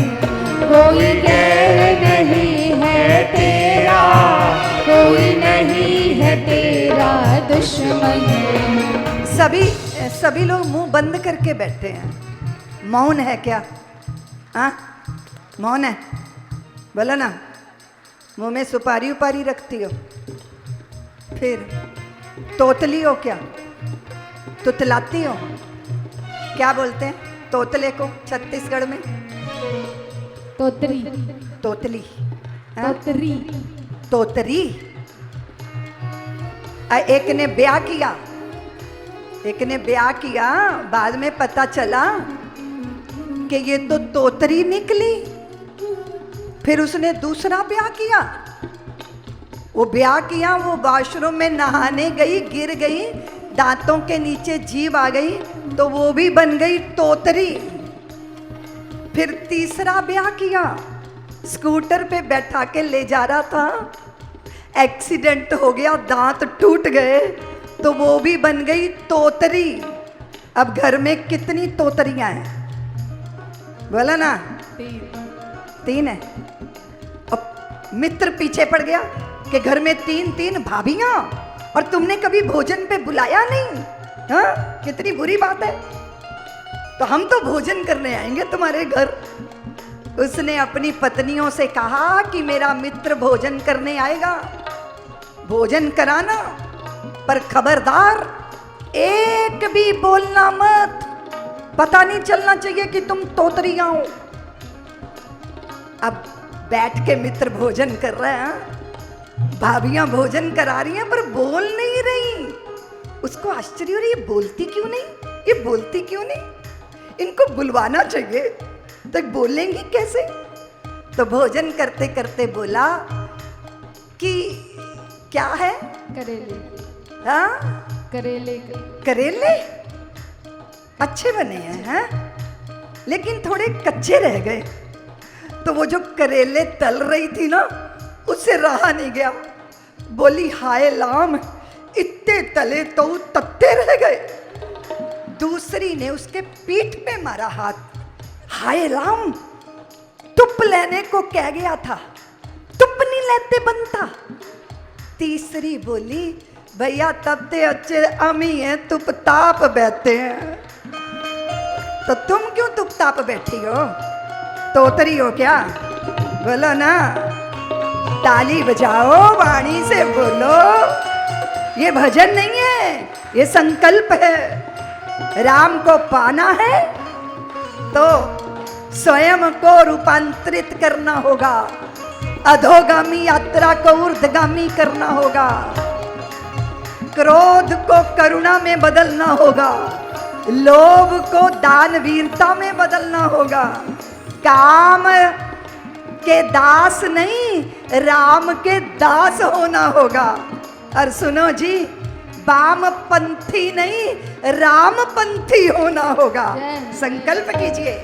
कोई गैर नहीं है तेरा, कोई नहीं है तेरा दुश्मन। सभी लोग मुंह बंद करके बैठे हैं। मौन है क्या? हाँ, मौन है? बोलो ना। मुंह में सुपारी उपारी रखती हो? फिर तोतली हो क्या? तुतलाती हो? क्या बोलते हैं तोतले को छत्तीसगढ़ में? तोतरी। तोतली। हाँ? तोतरी। तोतरी। एक ने ब्याह किया, एक ने ब्याह किया, बाद में पता चला कि ये तो तोतरी निकली। फिर उसने दूसरा ब्याह किया। वो ब्याह किया, वो वॉशरूम में नहाने गई, गिर गई, दांतों के नीचे जीभ आ गई, तो वो भी बन गई तोतरी। फिर तीसरा ब्याह किया, स्कूटर पे बैठा के ले जा रहा था, एक्सीडेंट हो गया, दांत टूट गए, तो वो भी बन गई तोतरी। अब घर में कितनी तोतरियां हैं? बोला ना। तीन है। अब मित्र पीछे पड़ गया कि घर में तीन तीन भाभियां और तुमने कभी भोजन पे बुलाया नहीं। हाँ, कितनी बुरी बात है। तो हम तो भोजन करने आएंगे तुम्हारे घर। उसने अपनी पत्नियों से कहा कि मेरा मित्र भोजन करने आएगा, भोजन कराना। पर खबरदार एक भी बोलना मत, पता नहीं चलना चाहिए कि तुम तोतरियां हो। अब बैठ के मित्र भोजन कर रहे हैं, भाभियां भोजन करा रही हैं पर बोल नहीं रही। उसको आश्चर्य हो रही, ये बोलती क्यों नहीं, ये बोलती क्यों नहीं, इनको बुलवाना चाहिए, तो बोलेंगी कैसे। तो भोजन करते करते बोला कि क्या है, करेले, हाँ करेले, करेले अच्छे बने हैं, लेकिन थोड़े कच्चे रह गए। तो वो जो करेले तल रही थी ना, उससे रहा नहीं गया, बोली हाय लाम, इतने तले तो तत्ते रह गए। दूसरी ने उसके पीठ पे मारा हाथ, हाय राम, तुप लेने को कह गया था, तुप नहीं लेते बनता। तीसरी बोली भैया तब ते अच्छे अमी हैं, तुप ताप बैठते हैं, तो तुम क्यों तुप ताप बैठी हो, तोतरी हो क्या, बोलो ना, ताली बजाओ, वाणी से बोलो। ये भजन नहीं है, ये संकल्प है। राम को पाना है तो स्वयं को रूपांतरित करना होगा, अधोगामी यात्रा को ऊर्ध्वगामी करना होगा, क्रोध को करुणा में बदलना होगा, लोभ को दानवीरता में बदलना होगा। काम के दास नहीं, राम के दास होना होगा। और सुनो जी, वामपंथी नहीं, रामपंथी होना होगा। संकल्प कीजिए।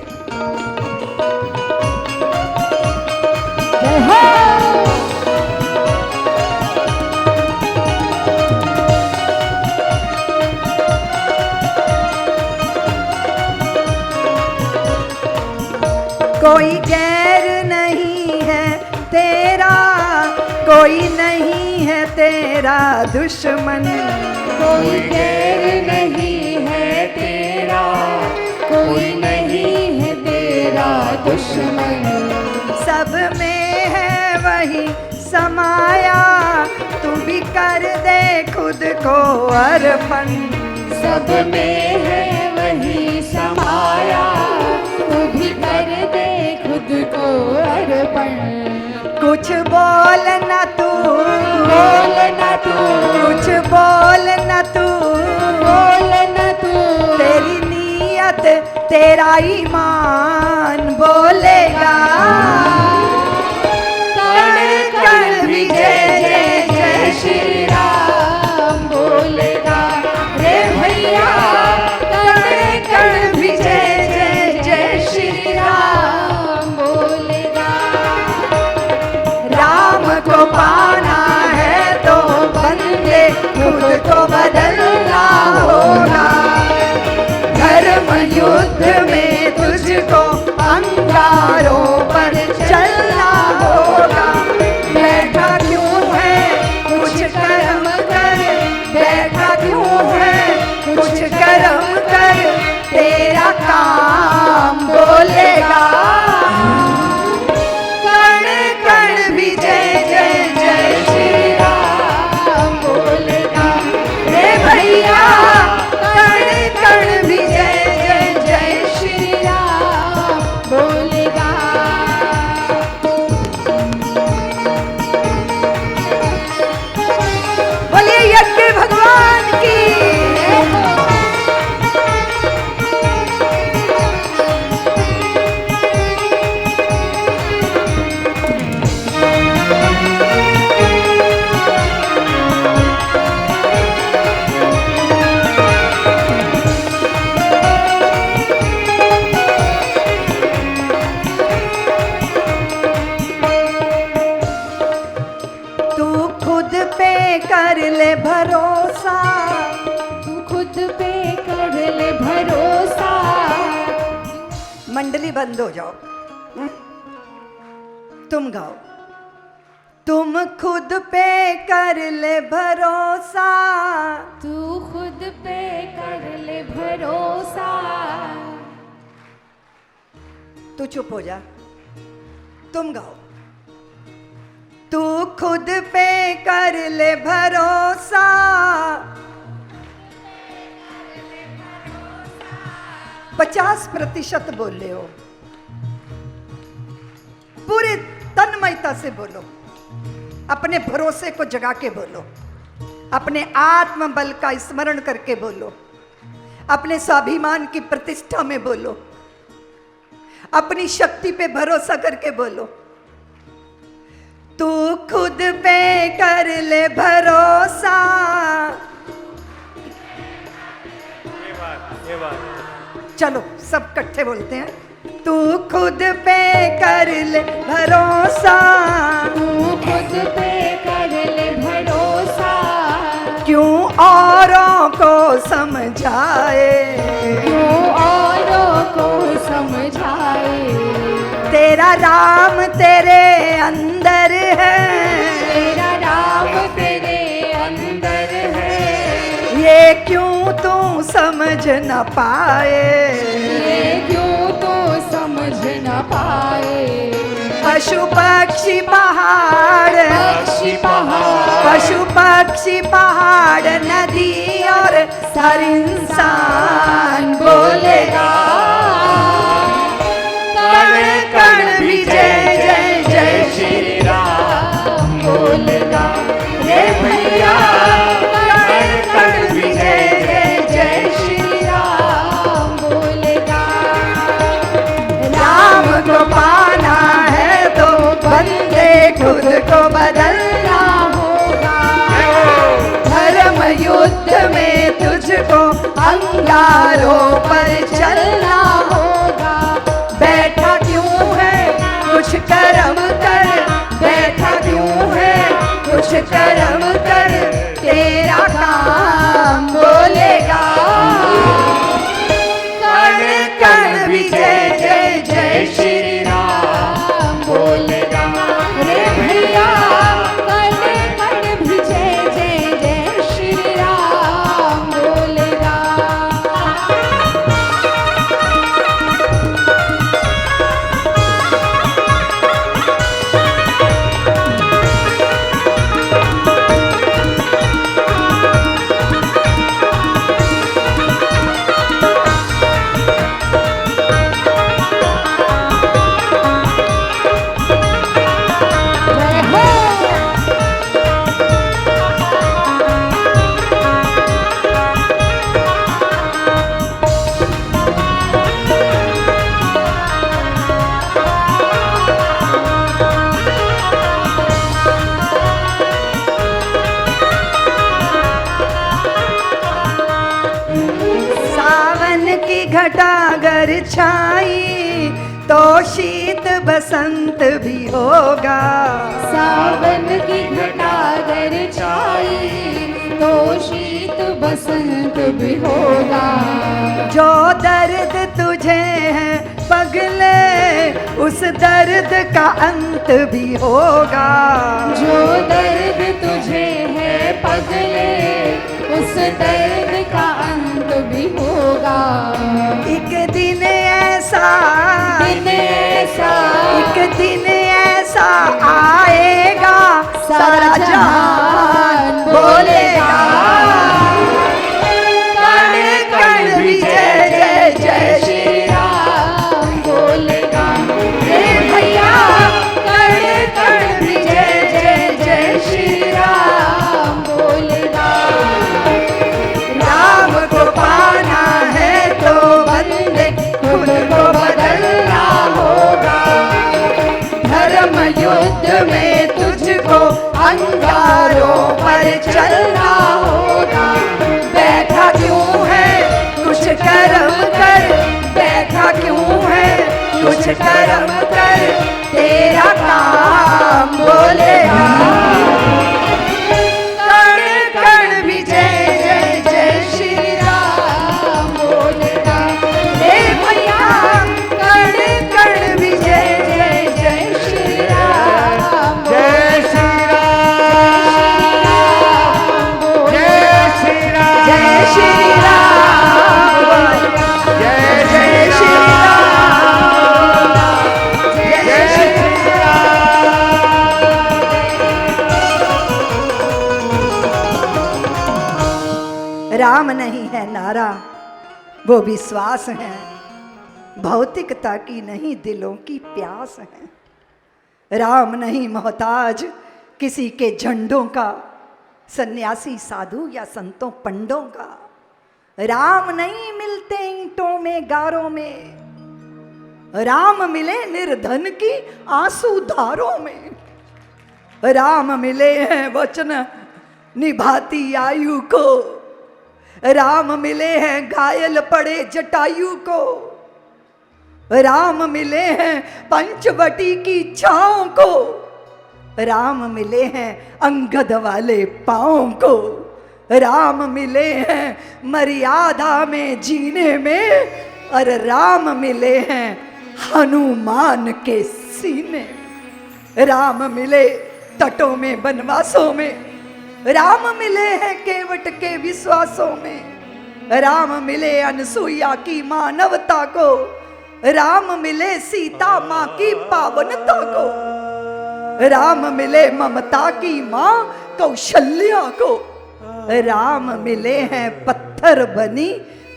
कोई गैर नहीं है तेरा, कोई नहीं है तेरा दुश्मन, कोई गैर नहीं है तेरा, कोई नहीं है तेरा दुश्मन। सब में है वही समाया, तू भी कर दे खुद को अर्पण। सब में है वही समाया, तू भी कर दे खुद को अर्पण। कुछ बोल न तू, बोल न तू, कुछ बोल न तू, बोल न तू, तेरी नीयत तेरा ईमान बोलेगा। कण कण भी जय जय जय श्री राम बोलेगा रे भैया। कण कण भी जय जय जय श्री राम बोलेगा। राम को पाना है तो बंदे खुद को बदलना होगा। धर्म युद्ध में तुझको अंगारों पर चलना होगा। बैठा क्यों है कुछ कर्म कर, बैठा क्यों है कुछ कर्म कर, तेरा काम बोलेगा। कण कण भी जय जय जय श्री राम बोलेगा रे भैया। कण कण भी जय जय जय श्री राम बोलेगा। बोलिए यज्ञ भगवान की। तू खुद पे कर ले भरोसा, तू खुद पे कर ले भरोसा। मंडली बंद हो जाओ, तुम गाओ। तुम खुद पे कर ले भरोसा, तू खुद पे कर ले भरोसा। तू चुप हो जा, तुम गाओ। तू खुद पे कर ले भरोसा, 50% बोले हो, पूरे तन्मयता से बोलो, अपने भरोसे को जगा के बोलो, अपने आत्म बल का स्मरण करके बोलो, अपने स्वाभिमान की प्रतिष्ठा में बोलो, अपनी शक्ति पे भरोसा करके बोलो। तू खुद पे कर ले भरोसा, ये बात चलो सब इकट्ठे बोलते हैं। तू खुद पे कर ले भरोसा, तू खुद पे कर ले भरोसा, क्यों औरों को समझाए, क्यों औरों को समझाए। तेरा राम तेरे अंदर है, तेरा राम तेरे अंदर है, ये क्यों तू समझ न पाए, ये क्यों तो समझ न पाए। पशु पक्षी पहाड़, पक्षी पहाड़, पशु पक्षी पहाड़ नदी और हर इंसान बोलेगा, कण कण भी जय जय जय श्री राम बोलेगा। रे भैया कण कण भी जय जय जय श्री राम बोलेगा। राम को पाना है तो बंदे खुद को बदलना होगा, धर्म युद्ध में तुझको अंगारों पर चलना होगा। बैठा क्यों है कुछ कर्म कर, बैठा क्यों है कुछ कर्म कर, तेरा काम बोलेगा, कण कण भी जय जय जय श्री राम बोलेगा। रे भैया कण कण भी जय जय जय श्री राम बोलेगा। जय हो। सावन की घटा अगर छाई तो शीत बसंत भी होगा, सावन की घटा अगर छाई तो शीत बसंत भी होगा। जो दर्द तुझे है पगले उस दर्द का अंत भी होगा, जो दर्द तुझे है पगले उस दर्द का अंत भी होगा। एक दिन ऐसा, दिन ऐसा, एक दिन ऐसा आएगा सारा जहान बोलेगा, कण कण भी जय जय जय श्री राम बोलेगा। रे भैया कण कण भी जय जय जय श्री राम बोलेगा। राम को पाना है तो बंदे खुद को बदलना होगा, धर्म युद्ध में तुझको अंगारों पर चलना होगा। बैठा क्यों है कुछ कर्म कर, बैठा क्यों है कुछ कर्म कर, तेरा काम बोलेगा, कण कण भी जय जय जय श्री राम बोलेगा। हे भैया कण कण भी जय जय जय श्री राम जय श्री राम, जय श्री राम, जय श्री राम, जय जय श्री राम। राम नहीं है नारा, वो विश्वास है, भौतिकता की नहीं दिलों की प्यास है। राम नहीं मोहताज किसी के झंडों का, सन्यासी साधु या संतों पंडों का। राम नहीं मिलते ईंटों में गारों में, राम मिले निर्धन की आंसू धारों में। राम मिले हैं वचन निभाती आयु को, राम मिले हैं घायल पड़े जटायु को। राम मिले हैं पंचवटी की छाओं को, राम मिले हैं अंगद वाले पाँव को। राम मिले हैं मर्यादा में जीने में, और राम मिले हैं हनुमान के सीने। राम मिले तटों में वनवासों में, राम मिले हैं केवट के विश्वासों में। राम मिले अनसुईया की मानवता को, राम मिले सीता माँ की पावनता को। राम मिले ममता की माँ कौशल्या को, राम मिले हैं पत्थर बनी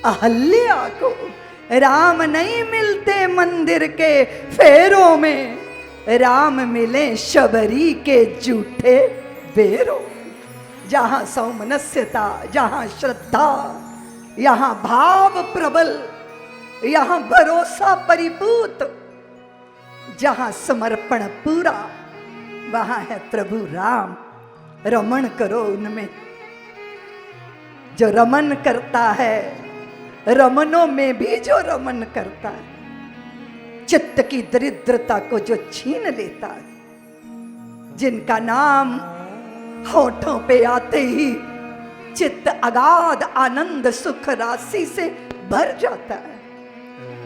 अहल्या को। राम नहीं मिलते मंदिर के फेरों में, राम मिले शबरी के जूठे बेरों। जहाँ सौमनस्यता, जहाँ श्रद्धा, यहाँ भाव प्रबल, यहाँ भरोसा परिपूत, जहाँ समर्पण पूरा, वहाँ है प्रभु राम। रमण करो उनमें। जो रमन करता है, रमनों में भी जो रमन करता है, चित्त की दरिद्रता को जो छीन लेता है, जिनका नाम होठों पे आते ही चित्त अगाध आनंद सुख राशि से भर जाता है,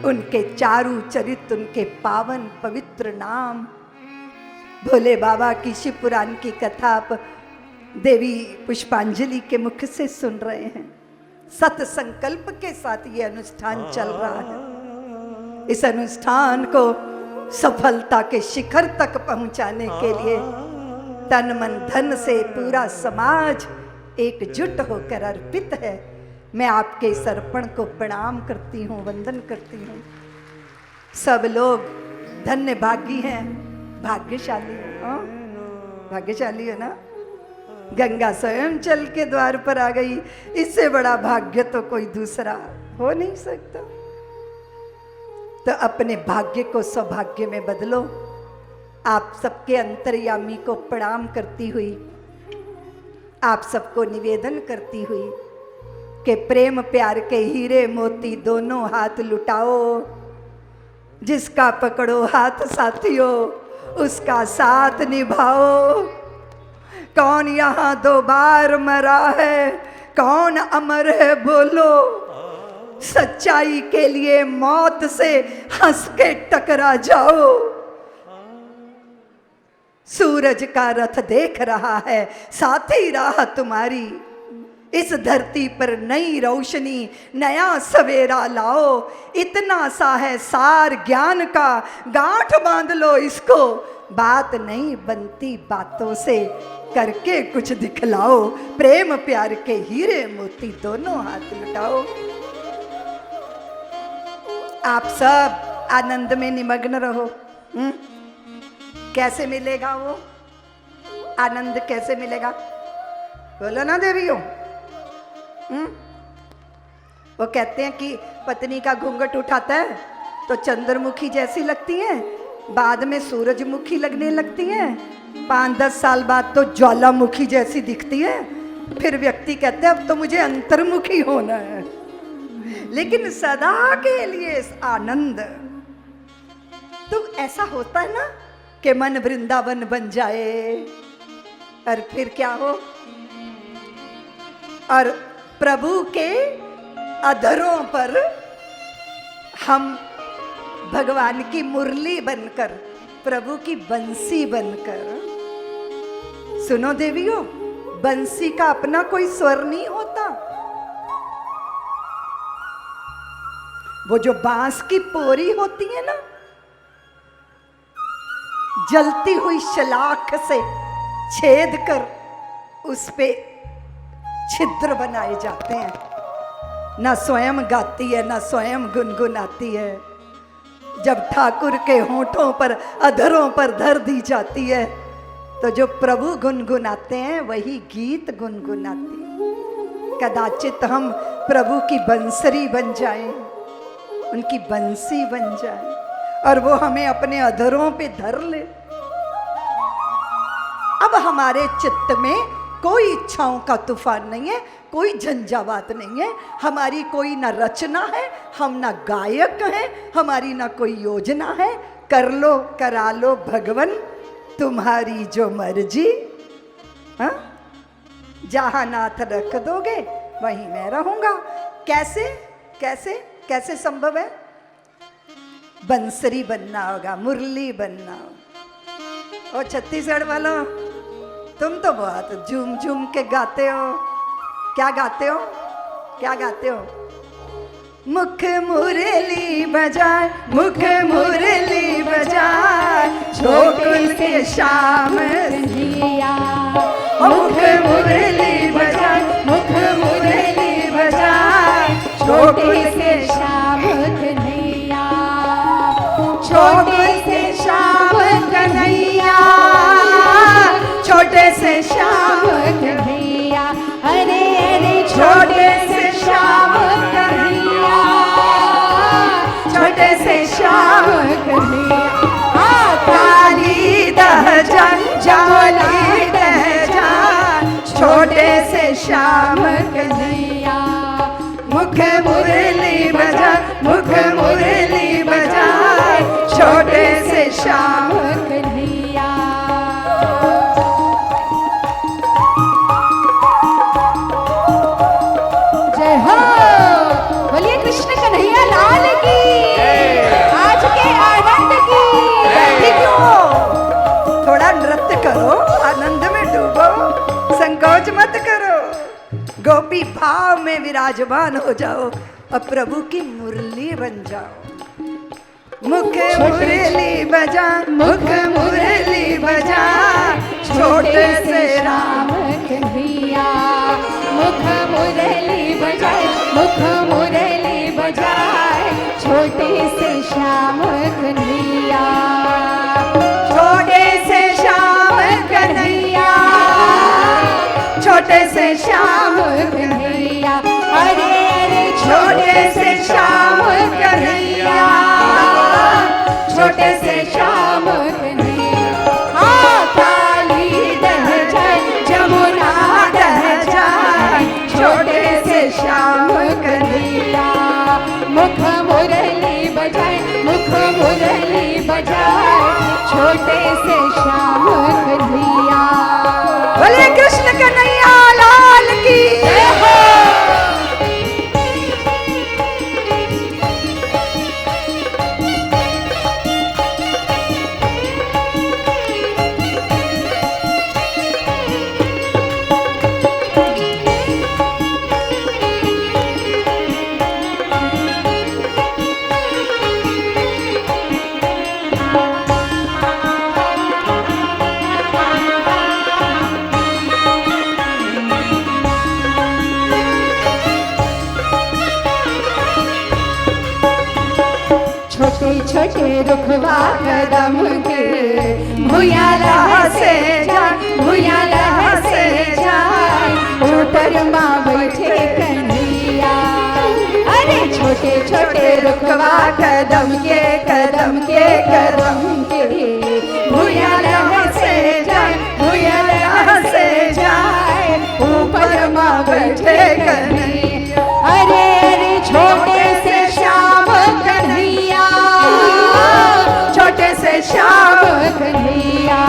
उनके चारु चरित, उनके पावन पवित्र नाम। भोले बाबा की शिव पुराण की कथा आप देवी पुष्पांजलि के मुख से सुन रहे हैं। सत संकल्प के साथ ये अनुष्ठान चल रहा है। इस अनुष्ठान को सफलता के शिखर तक पहुंचाने के लिए तन मन धन से पूरा समाज एकजुट होकर अर्पित है। मैं आपके इस अर्पण को प्रणाम करती हूँ, वंदन करती हूँ। सब लोग धन्य भागी हैं, भाग्यशाली हो, भाग्यशाली हो ना। गंगा स्वयं चल के द्वार पर आ गई, इससे बड़ा भाग्य तो कोई दूसरा हो नहीं सकता। तो अपने भाग्य को सौभाग्य में बदलो। आप सबके अंतर्यामी को प्रणाम करती हुई, आप सबको निवेदन करती हुई कि प्रेम प्यार के हीरे मोती दोनों हाथ लुटाओ। जिसका पकड़ो हाथ साथियों, उसका साथ निभाओ। कौन यहाँ 2 बार मरा है, कौन अमर है बोलो। सच्चाई के लिए मौत से हंस के टकरा जाओ। सूरज का रथ देख रहा है, साथी राह तुम्हारी। इस धरती पर नई रोशनी, नया सवेरा लाओ। इतना सा है सार ज्ञान का, गांठ बांध लो इसको। बात नहीं बनती बातों से, करके कुछ दिखलाओ। प्रेम प्यार के हीरे मोती दोनों हाथ लुटाओ। आप सब आनंद में निमग्न रहो। कैसे मिलेगा वो आनंद, कैसे मिलेगा? बोलो ना देवियों। वो कहते हैं कि पत्नी का घूंघट उठाता है तो चंद्रमुखी जैसी लगती है, बाद में सूरजमुखी लगने लगती है, 5-10 साल बाद तो ज्वालामुखी जैसी दिखती है। फिर व्यक्ति कहते हैं अब तो मुझे अंतर्मुखी होना है। लेकिन सदा के लिए आनंद तो ऐसा होता है ना कि मन वृंदावन बन जाए। और फिर क्या हो, और प्रभु के अधरों पर हम भगवान की मुरली बनकर, प्रभु की बंसी बनकर। सुनो देवियों, बंसी का अपना कोई स्वर नहीं होता। वो जो बांस की पोरी होती है ना, जलती हुई शलाख से छेद कर उस पे छिद्र बनाए जाते हैं। ना स्वयं गाती है, ना स्वयं गुनगुनाती है। जब ठाकुर के होठों पर, अधरों पर धर दी जाती है, तो जो प्रभु गुनगुनाते हैं वही गीत गुनगुनाती है। कदाचित हम प्रभु की बंसरी बन जाएं, उनकी बंसी बन जाए और वो हमें अपने अधरों पे धर ले। अब हमारे चित्त में कोई इच्छाओं का तूफान नहीं है, कोई झंझावात नहीं है, हमारी कोई ना रचना है, हम ना गायक हैं, हमारी ना कोई योजना है। कर लो करा लो भगवन तुम्हारी जो मर्जी। हाँ, जहाँ नाथ रख दोगे वहीं मैं रहूंगा। कैसे कैसे कैसे संभव है? बंसरी बनना होगा, मुरली बनना होगा। और छत्तीसगढ़ वालों, तुम तो बहुत झूम झूम के गाते हो। क्या गाते हो? क्या गाते हो? मुख मुरली बजाए, मुख मुरली बजाए, छोटे से श्याम कन्हैया। मुख मुरली बजाए, मुख मुरली बजाए, छोटे से श्याम कन्हैया। छोटे से श्याम कन्हैया, छोटे से श्याम कन्हैया। अरे अरे छोटे से श्याम कन्हैया, छोटे से श्याम कन्हैया। काली दह जान, जाली दह जान, छोटे से श्याम कन्हैया। मुख मुरली बजा, मुख मुरली बजाए, छोटे से श्याम कन्हैया। जय हो, बोलिए कृष्ण कन्हैया लाल की, आज के आनंद की। बैठी क्यों हो? थोड़ा नृत्य करो, आनंद में डूबो, संकोच मत करो। गोपी भाव में विराजमान हो जाओ और प्रभु की मुरली बन जाओ। मुख मुरली बजा, मुख मुरली बजा, छोटे से राम कन्हैया। मुख मुरली बजाए, मुख मुरली बजाए, छोटे से श्याम कन्हैया। छोटे से श्याम कन्हैया, छोटे से श्याम कन्हैया। अरे अरे छोटे से श्याम कन्हैया, छोटे से श्याम कन्हैया। हाँ, काली दह जाए, जमुना दह जाए, छोटे से श्याम कन्हैया। मुख मुरली बजाए, मुख मुरली बजाए, छोटे से श्याम कन्हैया। बोले कृष्ण कन्हैया लाल की। छोटे छोटे रुखवा कदम के, भूयाला से जाए, भूयाला से जाए, ऊपर माँ बैठे कन्हैया। अरे छोटे छोटे रुखवा कदम के, कदम के, कदम के, भूयाला से जाए, भूयाला से जाए, ऊपर माँ बैठे कन्हैया। अरे अरे छोटे से श्याम कन्हैया, छोटे से श्याम कन्हैया।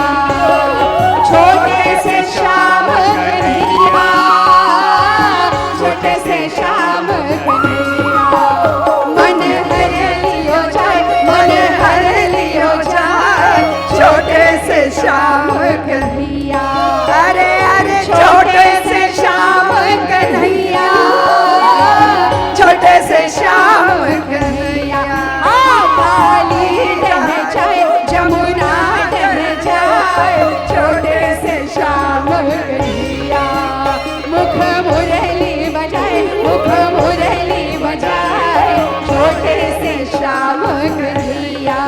छोटे से श्याम कन्हैया, छोटे से श्याम कन्हैया। मन हर लियो जाए, मन हर लियो जाए, मुख मुरली बजाए छोटे से श्याम कन्हैया।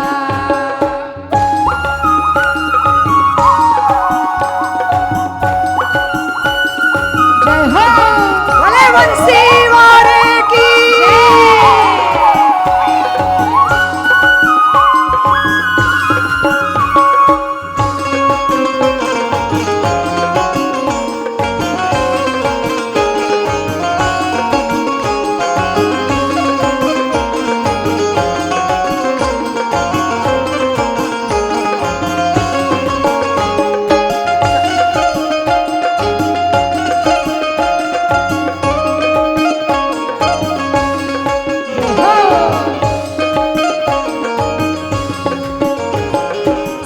जय हो भले बंसी वाले की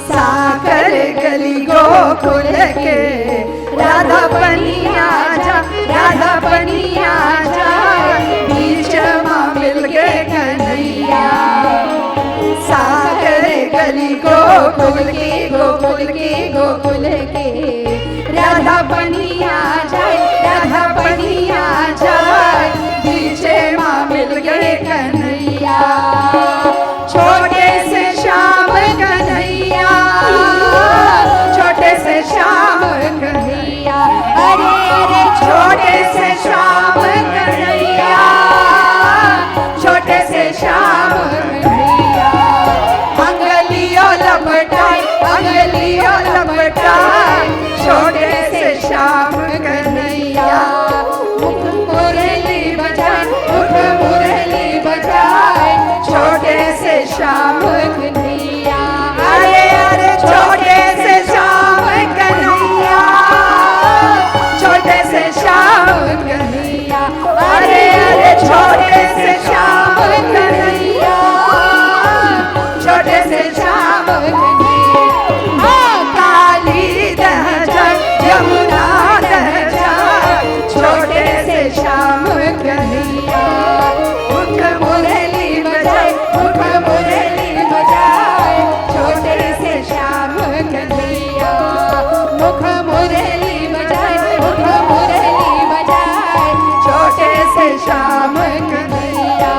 साकर गली गोकुल के राधा पनिया जा, राधा पनिया जा, बीच माँ मिल के कन्हैया। साकर गली गोकुल की, गोकुल की, गोकुल के राधा पनिया जाए, राधा पनिया जाए, बीच माँ मिल के कन्हैया। छोटे से श्याम कन्हैया, छोटे से श्याम कन्हैया, अरे अरे छोटे से श्याम कन्हैया, छोटे से श्याम कन्हैया। अंगलियों लपटाए, अंगलियों लपटाए, छोटे से श्याम कन्हैया। मुख मुरली बजाए, मुख मुरली बजाए, छोटे से श्याम कन्हैया। अरे अरे छोटे से श्याम कन्हैया, छोटे से श्याम कन्हैया, अरे अरे छोटे से श्याम कन्हैया, छोटे से श्याम कन्हैया। काली दह जाए, यमुना दह जाए, छोटे से श्याम कन्हैया। मुख मुरली बजाए, मुख मुरली बजाए, छोटे से श्याम कन्हैया। मुख मुरली बजाए, मुख मुरली बजाए, छोटे से श्याम कन्हैया।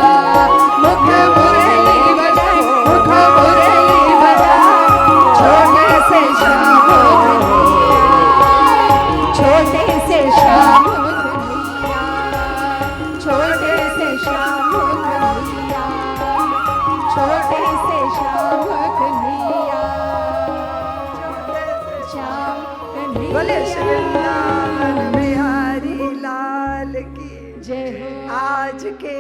मुख मुरली बजाए, मुख मुरली बजाए, छोटे से श्याम कन्हैया। छोटे से श्याम कन्हैया, छोटे से श्याम कन्हैया, छोटे से श्याम कन्हैया, श्याम कन्हैया। बोले श्री वृंदावन बिहारी लाल की जय हो। आज के